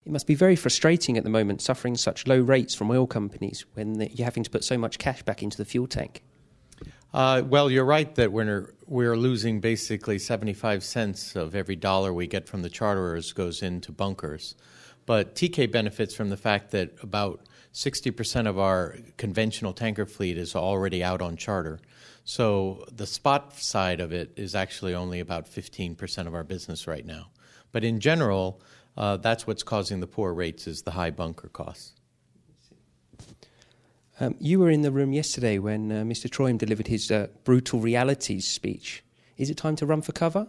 It must be very frustrating at the moment, suffering such low rates from oil companies when you're having to put so much cash back into the fuel tank. Well, you're right that we're losing basically 75 cents of every dollar we get from the charterers goes into bunkers. But TK benefits from the fact that about 60% of our conventional tanker fleet is already out on charter. So the spot side of it is actually only about 15% of our business right now. But in general, that's what's causing the poor rates is the high bunker costs. You were in the room yesterday when Mr. Troim delivered his brutal realities speech. Is it time to run for cover?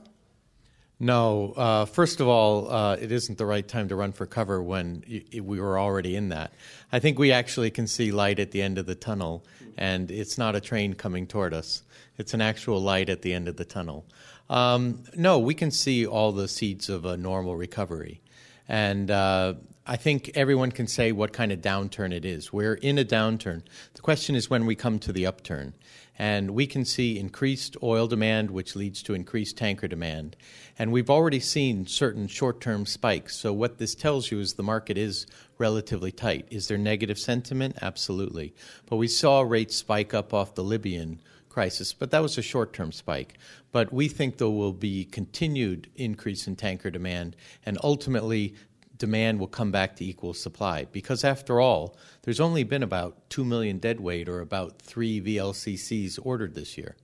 No. First of all, it isn't the right time to run for cover when we were already in that. I think we actually can see light at the end of the tunnel, and it's not a train coming toward us. It's an actual light at the end of the tunnel. No, we can see all the seeds of a normal recovery. And I think everyone can say what kind of downturn it is. We're in a downturn. The question is when we come to the upturn. And we can see increased oil demand, which leads to increased tanker demand. And we've already seen certain short-term spikes. So what this tells you is the market is relatively tight. Is there negative sentiment? Absolutely. But we saw rates spike up off the Libyan crisis, but that was a short-term spike. But we think there will be continued increase in tanker demand, and ultimately demand will come back to equal supply. Because after all, there's only been about 2 million deadweight or about 3 VLCCs ordered this year.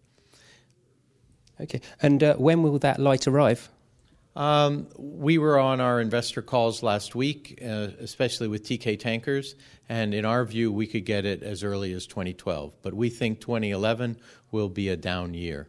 Okay. And when will that light arrive? We were on our investor calls last week, especially with TK Tankers, and in our view, we could get it as early as 2012. But we think 2011 will be a down year.